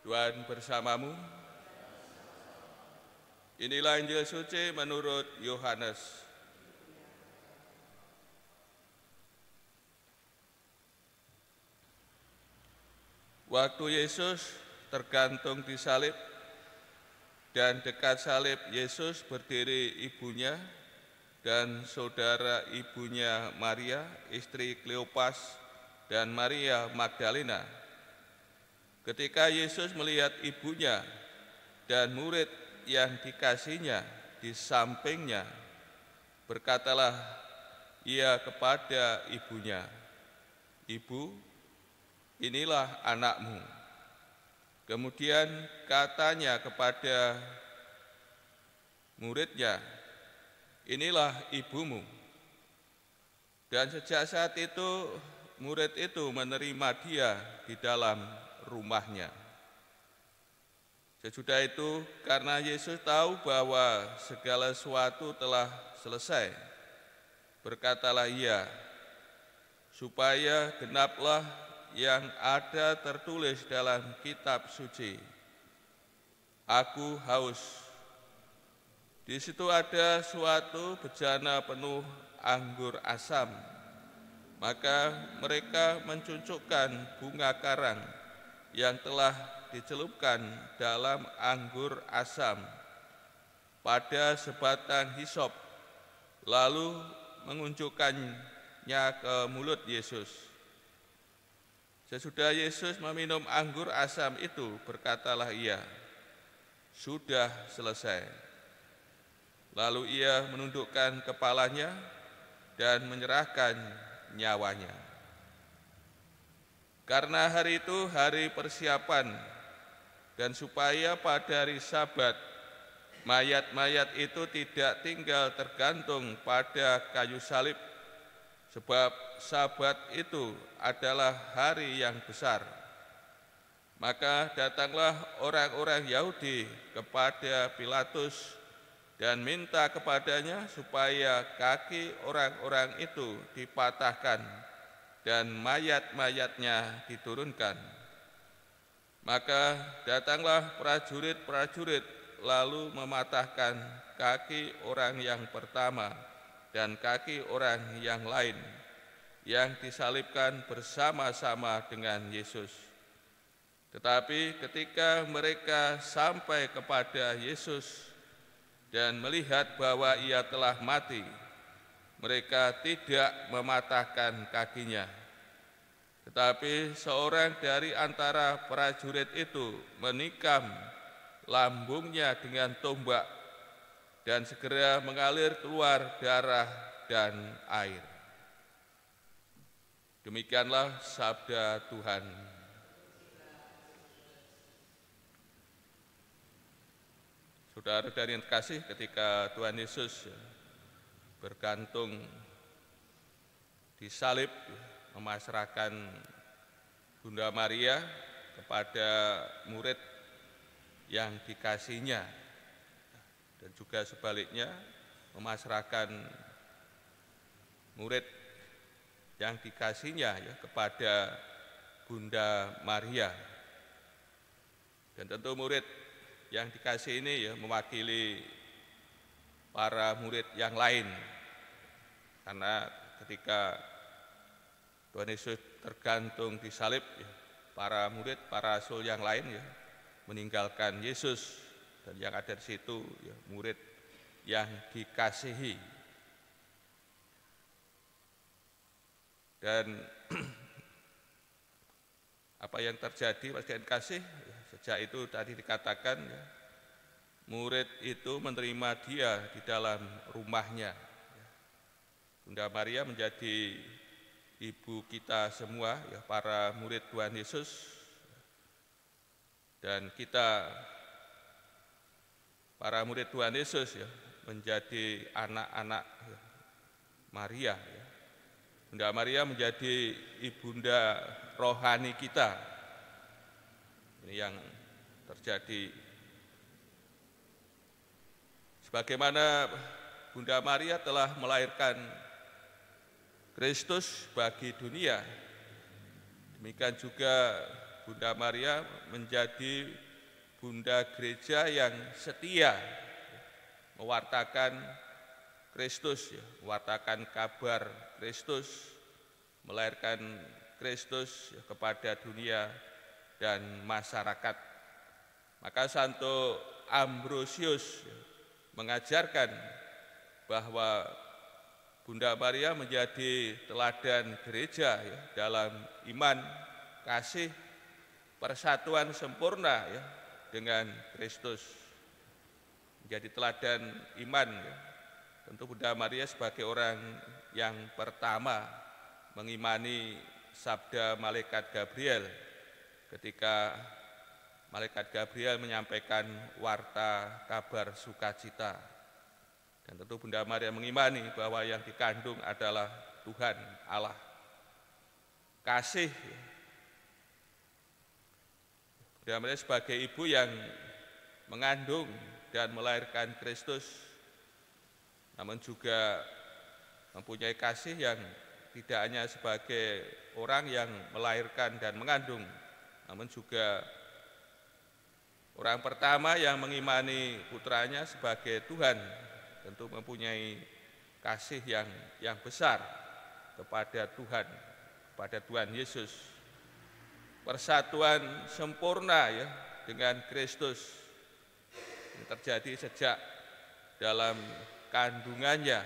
Tuhan bersamamu. Inilah Injil suci menurut Yohanes. Waktu Yesus tergantung di salib dan dekat salib Yesus berdiri ibunya dan saudara ibunya Maria, istri Kleopas, dan Maria Magdalena. Ketika Yesus melihat ibunya dan murid yang dikasihnya di sampingnya, berkatalah ia kepada ibunya, "Ibu, inilah anakmu." Kemudian katanya kepada muridnya, "Inilah ibumu." Dan sejak saat itu murid itu menerima dia di dalam rumahnya. Sesudah itu, karena Yesus tahu bahwa segala sesuatu telah selesai, berkatalah ia, supaya genaplah yang ada tertulis dalam kitab suci, "Aku haus." Di situ ada suatu bejana penuh anggur asam. Maka mereka mencucukkan bunga karang yang telah dicelupkan dalam anggur asam pada sebatang hisop, lalu mengunjukkannya ke mulut Yesus. Sesudah Yesus meminum anggur asam itu, berkatalah ia, "Sudah selesai." Lalu ia menundukkan kepalanya dan menyerahkan nyawanya. Karena hari itu hari persiapan, dan supaya pada hari Sabat mayat-mayat itu tidak tinggal tergantung pada kayu salib, sebab Sabat itu adalah hari yang besar. Maka datanglah orang-orang Yahudi kepada Pilatus dan minta kepadanya supaya kaki orang-orang itu dipatahkan dan mayat-mayatnya diturunkan. Maka datanglah prajurit-prajurit lalu mematahkan kaki orang yang pertama dan kaki orang yang lain yang disalibkan bersama-sama dengan Yesus. Tetapi ketika mereka sampai kepada Yesus dan melihat bahwa ia telah mati, mereka tidak mematahkan kakinya. Tetapi seorang dari antara prajurit itu menikam lambungnya dengan tombak, dan segera mengalir keluar darah dan air. Demikianlah sabda Tuhan. Saudara-saudari yang terkasih, ketika Tuhan Yesus bergantung di salib, memasrahkan Bunda Maria kepada murid yang dikasihnya, dan juga sebaliknya memasrahkan murid yang dikasihnya kepada Bunda Maria. Dan tentu murid yang dikasih ini mewakili para murid yang lain, karena ketika Tuhan Yesus tergantung di salib, para murid, para rasul yang lain meninggalkan Yesus, dan yang ada di situ murid yang dikasihi. Dan apa yang terjadi pada kasih, sejak itu tadi dikatakan murid itu menerima dia di dalam rumahnya. Bunda Maria menjadi ibu kita semua, para murid Tuhan Yesus, dan kita para murid Tuhan Yesus menjadi anak-anak Maria. Bunda Maria menjadi ibunda rohani kita. Ini yang terjadi. Sebagaimana Bunda Maria telah melahirkan Kristus bagi dunia, demikian juga Bunda Maria menjadi Bunda Gereja yang setia mewartakan Kristus, mewartakan kabar Kristus, melahirkan Kristus kepada dunia dan masyarakat. Maka Santo Ambrosius mengajarkan bahwa Bunda Maria menjadi teladan gereja dalam iman, kasih, persatuan sempurna dengan Kristus. Menjadi teladan iman. Tentu Bunda Maria sebagai orang yang pertama mengimani sabda Malaikat Gabriel ketika Malaikat Gabriel menyampaikan warta kabar sukacita. Dan tentu Bunda Maria mengimani bahwa yang dikandung adalah Tuhan Allah. Kasih. Bunda Maria sebagai ibu yang mengandung dan melahirkan Kristus, namun juga mempunyai kasih yang tidak hanya sebagai orang yang melahirkan dan mengandung, namun juga orang pertama yang mengimani putranya sebagai Tuhan, tentu mempunyai kasih yang besar kepada Tuhan Yesus. Persatuan sempurna dengan Kristus yang terjadi sejak dalam kandungannya,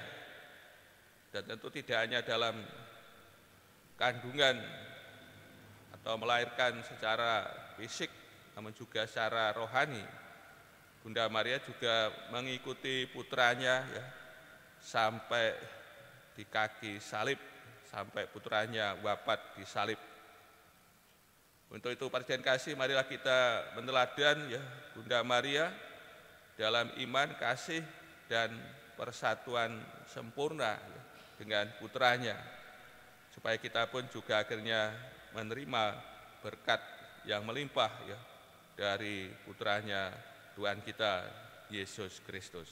dan tentu tidak hanya dalam kandungan atau melahirkan secara fisik, namun juga secara rohani. Bunda Maria juga mengikuti putranya sampai di kaki salib, sampai putranya wafat di salib. Untuk itu perjanjian kasih, marilah kita meneladan Bunda Maria dalam iman, kasih, dan persatuan sempurna dengan putranya, supaya kita pun juga akhirnya menerima berkat yang melimpah dari putranya Tuhan kita Yesus Kristus.